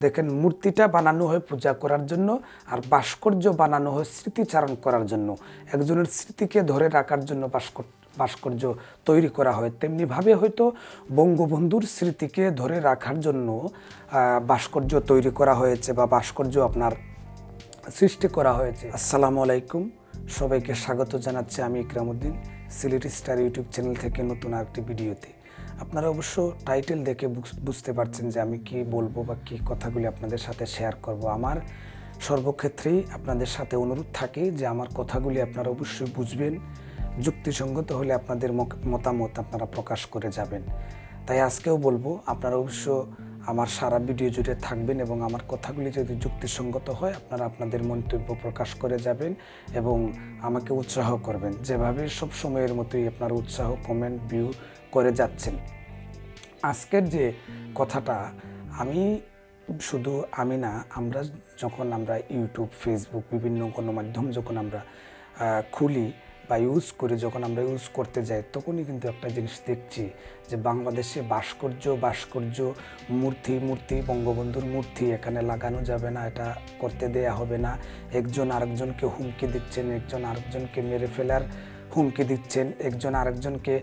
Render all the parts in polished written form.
দেখেন মূর্তিটা বানানো হয় পূজা করার জন্য, আর ভাস্কর্য বানানো হয় স্মৃতিচারণ করার জন্য। একজনের স্মৃতিকে ধরে রাখার জন্য ভাস্কর্য তৈরি করা হয়। তেমনিভাবে হয়তো বঙ্গবন্ধুর স্মৃতিকে ধরে রাখার জন্য ভাস্কর্য তৈরি করা হয়েছে বা ভাস্কর্য আপনার সৃষ্টি করা হয়েছে। আসসালামু আলাইকুম, সবাইকে স্বাগত জানাচ্ছি আমি ইকরামউদ্দিন সিলেটি স্টার ইউটিউব চ্যানেল থেকে নতুন আরেকটি ভিডিওতে। আপনারা অবশ্য টাইটেল দেখে বুঝতে পারছেন যে আমি কি বলবো বা কি কথাগুলি আপনাদের সাথে শেয়ার করব। আমার সর্বক্ষেত্রেই আপনাদের সাথে অনুরোধ থাকে যে আমার কথাগুলি আপনারা অবশ্যই বুঝবেন, যুক্তিসঙ্গত হলে আপনাদের মতামত আপনারা প্রকাশ করে যাবেন। তাই আজকেও বলবো আপনারা অবশ্য আমার সারা ভিডিও জুড়ে থাকবেন এবং আমার কথাগুলি যদি যুক্তিসঙ্গত হয় আপনারা আপনাদের মন্তব্য প্রকাশ করে যাবেন এবং আমাকে উৎসাহ করবেন, যেভাবে সব সময়ের মতোই আপনারা উৎসাহ, কমেন্ট, ভিউ করে যাচ্ছেন। আজকের যে কথাটা আমরা যখন ইউটিউব, ফেসবুক, বিভিন্ন গণমাধ্যম যখন আমরা খুলি বা ইউজ করি, যখন আমরা ইউজ করতে যাই তখনই কিন্তু একটা জিনিস দেখছি যে বাংলাদেশে ভাস্কর্য মূর্তি বঙ্গবন্ধুর মূর্তি এখানে লাগানো যাবে না, এটা করতে দেয়া হবে না। একজন আরেকজনকে হুমকি দিচ্ছেন, একজন আরেকজনকে মেরে ফেলার হুমকি দিচ্ছেন, একজন আরেকজনকে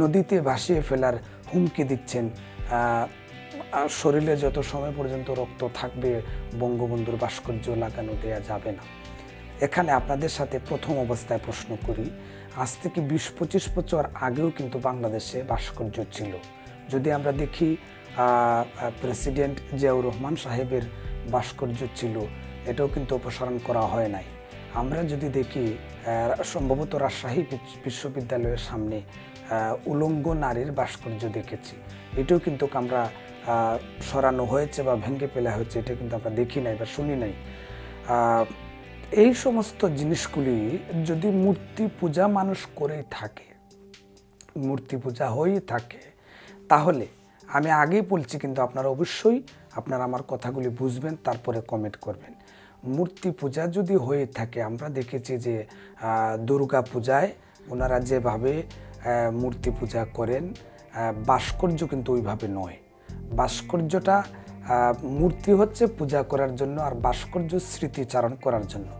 নদীতে ভাসিয়ে ফেলার হুমকি দিচ্ছেন। শরীরে যত সময় পর্যন্ত রক্ত থাকবে বঙ্গবন্ধুর ভাস্কর্য লাগানো দেয়া যাবে না। এখানে আপনাদের সাথে প্রথম অবস্থায় প্রশ্ন করি, আজ থেকে 20-25 বছর আগেও কিন্তু বাংলাদেশে ভাস্কর্য ছিল। যদি আমরা দেখি প্রেসিডেন্ট জিয়াউর রহমান সাহেবের ভাস্কর্য ছিল, এটাও কিন্তু অপসারণ করা হয় নাই। আমরা যদি দেখি সম্ভবত রাজশাহী বিশ্ববিদ্যালয়ের সামনে উলঙ্গ নারীর ভাস্কর্য দেখেছি, এটাও কিন্তু আমরা সরানো হয়েছে বা ভেঙে ফেলা হয়েছে, এটা কিন্তু আমরা দেখি নাই বা শুনি নাই। এই সমস্ত জিনিসগুলি যদি মূর্তি পূজা মানুষ করেই থাকে, মূর্তি পূজা হয়েই থাকে, তাহলে আমি আগেই বলছি কিন্তু আপনারা অবশ্যই আমার কথাগুলি বুঝবেন, তারপরে কমেন্ট করবেন। মূর্তি পূজা যদি হয়ে থাকে, আমরা দেখেছি যে দুর্গা পূজায় ওনারা যেভাবে মূর্তি পূজা করেন, ভাস্কর্য কিন্তু ওইভাবে নয়। ভাস্কর্যটা মূর্তি হচ্ছে পূজা করার জন্য আর ভাস্কর্য স্মৃতিচারণ করার জন্য।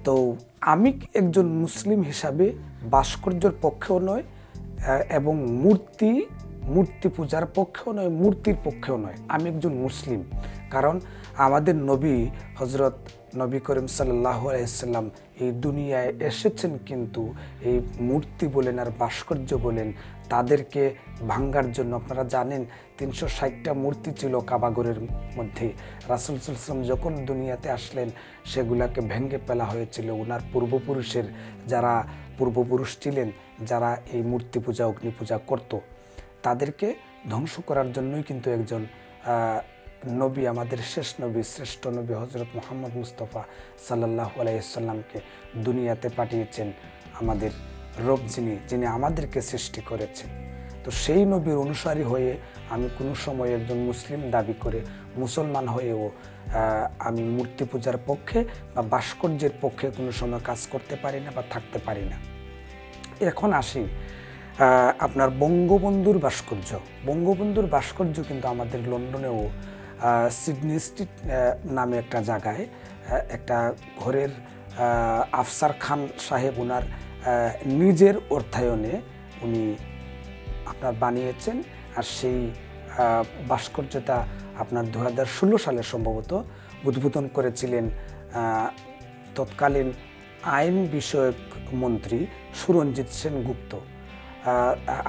তো আমি একজন মুসলিম হিসাবে ভাস্কর্যের পক্ষেও নয় এবং মূর্তি পূজার পক্ষেও নয়, মূর্তির পক্ষেও নয়। আমি একজন মুসলিম, কারণ আমাদের নবী হজরত নবী করিম সাল্লাল্লাহু আলাইহি সাল্লাম এই দুনিয়ায় এসেছেন কিন্তু এই মূর্তি বলেন আর ভাস্কর্য বলেন তাদেরকে ভাঙ্গার জন্য। আপনারা জানেন 360টা মূর্তি ছিল কাবাঘরের মধ্যে। রাসূল সাল্লাল্লাহু আলাইহি ওয়াসাল্লাম যখন দুনিয়াতে আসলেন সেগুলাকে ভেঙে ফেলা হয়েছিল। ওনার পূর্বপুরুষের যারা পূর্বপুরুষ ছিলেন, যারা এই মূর্তি পূজা, অগ্নি পূজা করত, তাদেরকে ধ্বংস করার জন্যই কিন্তু একজন নবী, আমাদের শেষ নবী, শ্রেষ্ঠ নবী হজরত মুহাম্মদ মুস্তাফা সাল্লাল্লাহু আলাইহি সাল্লামকে দুনিয়াতে পাঠিয়েছেন আমাদের রব, যিনি আমাদেরকে সৃষ্টি করেছেন। তো সেই নবীর অনুসারী হয়ে আমি কোনো সময় একজন মুসলিম দাবি করে মুসলমান হয়েও আমি মূর্তি পূজার পক্ষে বা ভাস্কর্যের পক্ষে কোনো সময় কাজ করতে পারি না বা থাকতে পারি না। এখন আসি আপনার বঙ্গবন্ধুর ভাস্কর্য কিন্তু আমাদের লন্ডনেও সিডনি স্ট্রিট নামে একটা জায়গায় একটা ঘরের আফসার খান সাহেব ওনার নিজের অর্থায়নে উনি আপনার বানিয়েছেন। আর সেই ভাস্কর্যটা আপনার 2016 সালে সম্ভবত উদ্বোধন করেছিলেন তৎকালীন আইন বিষয়ক মন্ত্রী সুরঞ্জিত সেনগুপ্ত।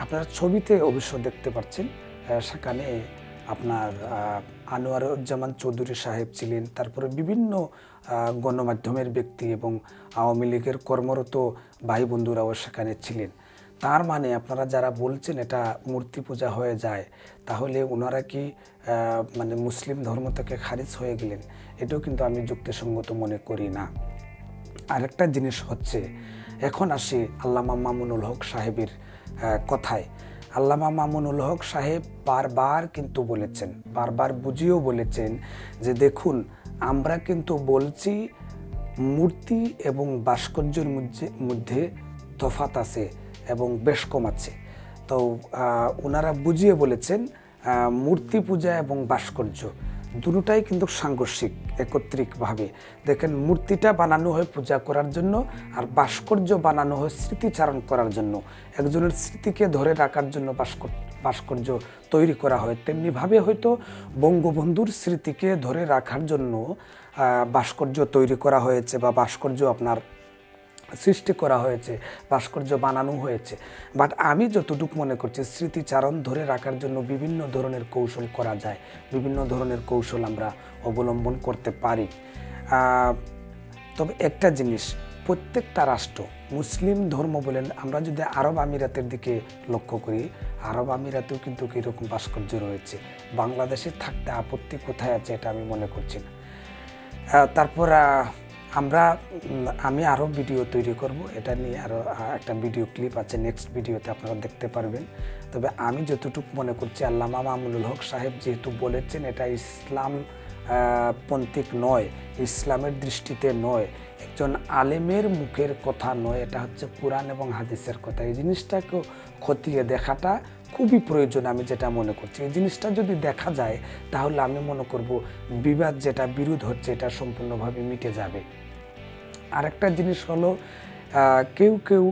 আপনারা ছবিতে অবশ্য দেখতে পাচ্ছেন, সেখানে আপনার আনোয়ারুজ্জামান চৌধুরী সাহেব ছিলেন, তারপরে বিভিন্ন গণমাধ্যমের ব্যক্তি এবং আওয়ামী লীগের কর্মরত ভাই বন্ধুরাও সেখানে ছিলেন। তার মানে আপনারা যারা বলছেন এটা মূর্তি পূজা হয়ে যায়, তাহলে ওনারা কি মানে মুসলিম ধর্ম থেকে খারিজ হয়ে গেলেন? এটাও কিন্তু আমি যুক্তিসঙ্গত মনে করি না। আরেকটা জিনিস হচ্ছে, এখন আসি আল্লামা মামুনুল হক সাহেবের কথায়। আল্লামা মামুনুল হক সাহেব বারবার কিন্তু বলেছেন, বারবার বুঝিয়েও বলেছেন যে দেখুন, আমরা কিন্তু বলছি মূর্তি এবং ভাস্কর্যের মধ্যে তফাৎ আছে এবং বেশ কম আছে। তো ওনারা বুঝিয়ে বলেছেন মূর্তি পূজা এবং ভাস্কর্য দুটোটাই কিন্তু সাংঘর্ষিক একত্রিকভাবে। দেখেন, মূর্তিটা বানানো হয় পূজা করার জন্য, আর ভাস্কর্য বানানো হয় স্মৃতিচারণ করার জন্য। একজনের স্মৃতিকে ধরে রাখার জন্য ভাস্কর্য তৈরি করা হয়, তেমনিভাবে হয়তো বঙ্গবন্ধুর স্মৃতিকে ধরে রাখার জন্য ভাস্কর্য তৈরি করা হয়েছে বা ভাস্কর্য আপনার সৃষ্টি করা হয়েছে, ভাস্কর্য বানানো হয়েছে। বাট আমি যতটুকু মনে করছি, স্মৃতিচারণ ধরে রাখার জন্য বিভিন্ন ধরনের কৌশল করা যায়, বিভিন্ন ধরনের কৌশল আমরা অবলম্বন করতে পারি। তবে একটা জিনিস, প্রত্যেকটা রাষ্ট্র, মুসলিম ধর্ম বলেন, আমরা যদি আরব আমিরাতের দিকে লক্ষ্য করি, আরব আমিরাতেও কিন্তু এরকম ভাস্কর্য রয়েছে। বাংলাদেশে থাকতে আপত্তি কোথায় আছে এটা আমি মনে করছি না। তারপর আমি আরও ভিডিও তৈরি করব, এটা নিয়ে আরও একটা ভিডিও ক্লিপ আছে, নেক্সট ভিডিওতে আপনারা দেখতে পারবেন। তবে আমি যতটুকু মনে করছি, আল্লামা মামুনুল হক সাহেব যেহেতু বলেছেন এটা ইসলাম পন্থিক নয়, ইসলামের দৃষ্টিতে নয়, একজন আলেমের মুখের কথা নয়, এটা হচ্ছে কোরআন এবং হাদিসের কথা। এই জিনিসটাকে খতিয়ে দেখাটা খুবই প্রয়োজন, আমি যেটা মনে করছি। এই জিনিসটা যদি দেখা যায় তাহলে আমি মনে করব বিবাদ যেটা বিরোধ হচ্ছে এটা সম্পূর্ণভাবে মিটে যাবে। আরেকটা জিনিস হলো, কেউ কেউ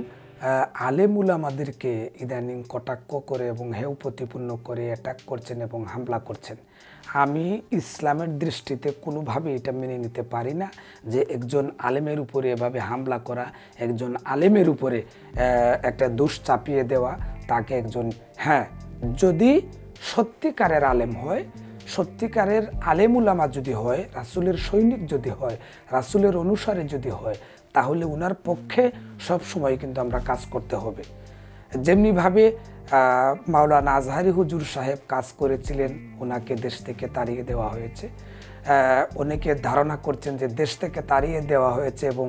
আলেম উলামাদেরকে ইদানিং কটাক্ষ করে এবং হেয় প্রতিপন্ন করে অ্যাটাক করছেন এবং হামলা করছেন। আমি ইসলামের দৃষ্টিতে কোনোভাবে এটা মেনে নিতে পারি না যে একজন আলেমের উপরে এভাবে হামলা করা, একজন আলেমের উপরে একটা দোষ চাপিয়ে দেওয়া, তাকে একজন, হ্যাঁ, যদি সত্যিকারের আলেম হয়, সত্যিকারের আলেম উলামা যদি হয়, রাসূলের সৈনিক যদি হয়, রাসূলের অনুসারে যদি হয়, তাহলে উনার পক্ষে সব সময় কিন্তু আমরা কাজ করতে হবে। যেমনিভাবে মাওলানা আজহারি হুজুর সাহেব কাজ করেছিলেন, ওনাকে দেশ থেকে তাড়িয়ে দেওয়া হয়েছে। অনেকে ধারণা করছেন যে দেশ থেকে তাড়িয়ে দেওয়া হয়েছে এবং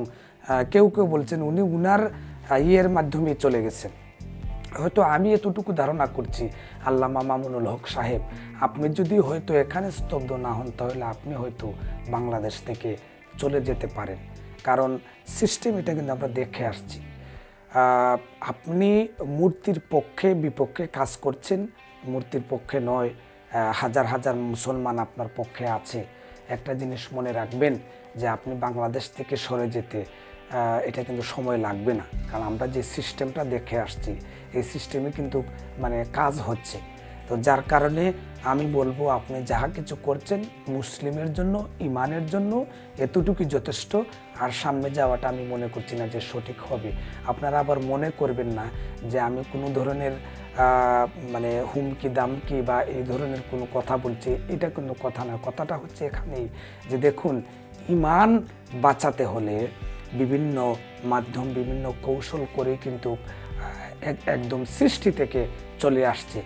কেউ কেউ বলছেন উনি উনার ইয়ের মাধ্যমে চলে গেছেন। হয়তো আমি এতটুকু ধারণা করছি, আল্লামা মামুনুল হক সাহেব, আপনি যদি হয়তো এখানে স্তব্ধ না হন, তাহলে আপনি হয়তো বাংলাদেশ থেকে চলে যেতে পারেন। কারণ সিস্টেম এটা কিন্তু আমরা দেখে আসছি। আপনি মূর্তির পক্ষে বিপক্ষে কাজ করছেন, মূর্তির পক্ষে নয়, হাজার হাজার মুসলমান আপনার পক্ষে আছে। একটা জিনিস মনে রাখবেন যে আপনি বাংলাদেশ থেকে সরে যেতে এটা কিন্তু সময় লাগবে না, কারণ আমরা যে সিস্টেমটা দেখে আসছি এই সিস্টেমে কিন্তু কাজ হচ্ছে। তো যার কারণে আমি বলবো, আপনি যাহা কিছু করছেন মুসলিমের জন্য, ইমানের জন্য এতটুকুই যথেষ্ট। আর সামনে যাওয়াটা আমি মনে করছি না যে সঠিক হবে। আপনারা আবার মনে করবেন না যে আমি কোনো ধরনের হুমকি দামকি বা এই ধরনের কোনো কথা বলছি, এটা কোনো কথা না। কথাটা হচ্ছে এখানেই যে দেখুন, ইমান বাঁচাতে হলে বিভিন্ন মাধ্যম, বিভিন্ন কৌশল করে কিন্তু একদম সৃষ্টি থেকে চলে আসছে।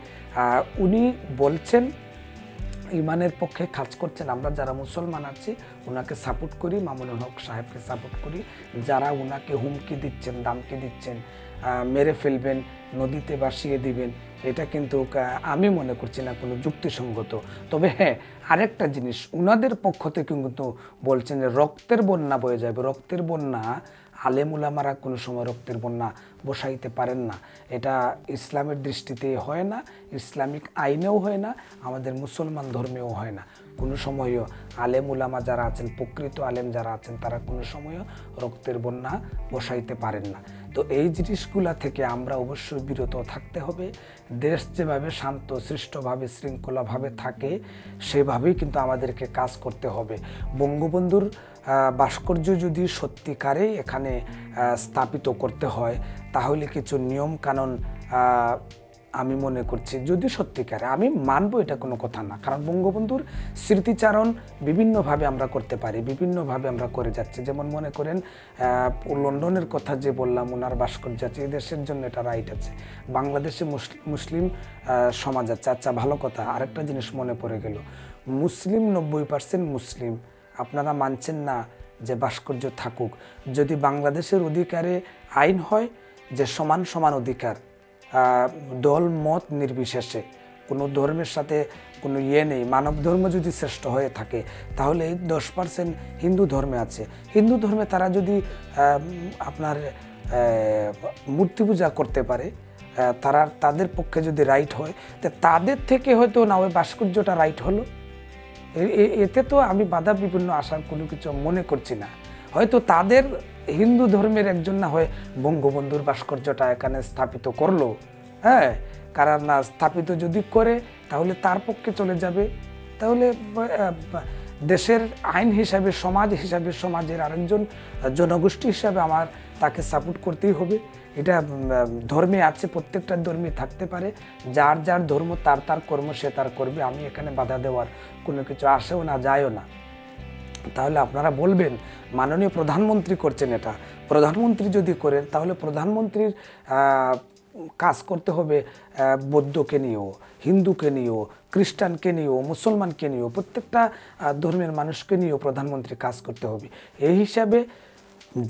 উনি বলছেন ইমানের পক্ষে কাজ করছেন। আমরা যারা মুসলমান আছি ওনাকে সাপোর্ট করি, মামুনুল হক সাহেবকে সাপোর্ট করি। যারা ওনাকে হুমকি দিচ্ছেন, দামকি দিচ্ছেন, মেরে ফেলবেন, নদীতে ভাসিয়ে দিবেন, এটা কিন্তু আমি মনে করছি না কোনো যুক্তিসঙ্গত। তবে হ্যাঁ, আরেকটা জিনিস, ওনাদের পক্ষ থেকে কিন্তু বলছেন যে রক্তের বন্যা বয়ে যাবে। রক্তের বন্যা, আলেম উলামারা কোনো সময় রক্তের বন্যা বসাইতে পারেন না। এটা ইসলামের দৃষ্টিতে হয় না, ইসলামিক আইনেও হয় না, আমাদের মুসলমান ধর্মেও হয় না। কোনো সময়ও আলেম উলামা যারা আছেন, প্রকৃত আলেম যারা আছেন, তারা কোনো সময়ও রক্তের বন্যা বসাইতে পারেন না। তো এই জিনিসগুলা থেকে আমরা অবশ্যই বিরত থাকতে হবে। দেশ যেভাবে শান্ত সৃষ্টভাবে শৃঙ্খলাভাবে থাকে সেভাবেই কিন্তু আমাদেরকে কাজ করতে হবে। বঙ্গবন্ধুর ভাস্কর্য যদি সত্যিকারেই এখানে স্থাপিত করতে হয়, তাহলে কিছু নিয়ম কানুন আমি মনে করছি, যদি সত্যিকারে, আমি মানবো এটা কোনো কথা না, কারণ বঙ্গবন্ধুর স্মৃতিচারণ বিভিন্নভাবে আমরা করতে পারি, বিভিন্নভাবে আমরা করে যাচ্ছি। যেমন মনে করেন লন্ডনের কথা যে বললাম, ওনার ভাস্কর্য আছে, এই দেশের জন্য এটা রাইট আছে। বাংলাদেশে মুসলিম সমাজ আছে, আচ্ছা ভালো কথা। আরেকটা জিনিস মনে পড়ে গেল, মুসলিম 90% মুসলিম, আপনারা মানছেন না যে ভাস্কর্য থাকুক। যদি বাংলাদেশের অধিকারে আইন হয় যে সমান সমান অধিকার, দল মত নির্বিশেষে, কোনো ধর্মের সাথে কোনো নেই, মানব ধর্ম যদি শ্রেষ্ঠ হয়ে থাকে, তাহলে 10% হিন্দু ধর্মে আছে, হিন্দু ধর্মে তারা যদি আপনার মূর্তি পূজা করতে পারে, তাদের পক্ষে যদি রাইট হয়, তো তাদের থেকে হয়তো না ওই ভাস্কর্যটা রাইট হলো। এতে তো আমি বাধা বিপন্ন আসার কোনো কিছু মনে করছি না। হয়তো তাদের হিন্দু ধর্মের একজন না হয় বঙ্গবন্ধুর ভাস্কর্যটা এখানে স্থাপিত করলো, হ্যাঁ, কারণ না স্থাপিত যদি করে তাহলে তার পক্ষে চলে যাবে, তাহলে দেশের আইন হিসাবে, সমাজ হিসাবে, সমাজের আরেকজন জনগোষ্ঠী হিসাবে আমার তাকে সাপোর্ট করতেই হবে। এটা ধর্মে আছে, প্রত্যেকটা ধর্মে থাকতে পারে, যার যার ধর্ম তার তার কর্ম সে তার করবে, আমি এখানে বাধা দেওয়ার কোনো কিছু আসেও না যায়ও না। তাহলে আপনারা বলবেন মাননীয় প্রধানমন্ত্রী করছেন, এটা প্রধানমন্ত্রী যদি করেন তাহলে প্রধানমন্ত্রীর কাজ করতে হবে বৌদ্ধকে নিয়েও, হিন্দুকে নিয়েও, খ্রিস্টানকে নিয়েও, মুসলমানকে নিয়েও, প্রত্যেকটা ধর্মের মানুষকে নিয়েও প্রধানমন্ত্রী কাজ করতে হবে। এই হিসাবে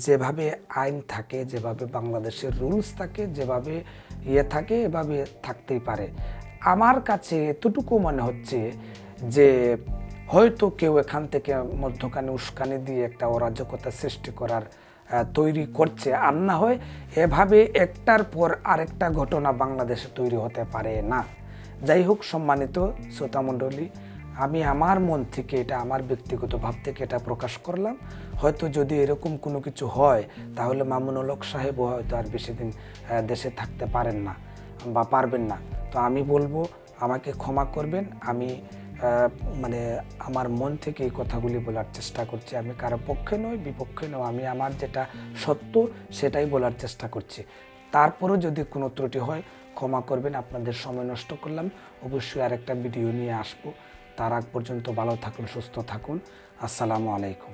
যেভাবে আইন থাকে, যেভাবে বাংলাদেশের রুলস থাকে, যেভাবে থাকে, এভাবে থাকতেই পারে। আমার কাছে এতটুকু মনে হচ্ছে যে হয়তো কেউ এখান থেকে মধ্যখানে উস্কানি দিয়ে একটা অরাজকতা সৃষ্টি করার তৈরি করছে, আর না হয় এভাবে একটার পর আরেকটা ঘটনা বাংলাদেশে তৈরি হতে পারে না। যাই হোক, সম্মানিত শ্রোতামণ্ডলী, আমি আমার মন থেকে এটা, আমার ব্যক্তিগত ভাব থেকে এটা প্রকাশ করলাম। হয়তো যদি এরকম কোনো কিছু হয় তাহলে মামুনুল হক সাহেবও হয়তো আর বেশি দিন দেশে থাকতে পারেন না বা পারবেন না। তো আমি বলবো আমাকে ক্ষমা করবেন, আমি মানে আমার মন থেকে এই কথাগুলি বলার চেষ্টা করছি। আমি কারো পক্ষে নই, বিপক্ষে নই, আমি আমার যেটা সত্য সেটাই বলার চেষ্টা করছি। তারপরেও যদি কোনো ত্রুটি হয় ক্ষমা করবেন, আপনাদের সময় নষ্ট করলাম। অবশ্যই আরেকটা ভিডিও নিয়ে আসবো। তার আগ পর্যন্ত ভালো থাকুন, সুস্থ থাকুন। আসসালামু আলাইকুম।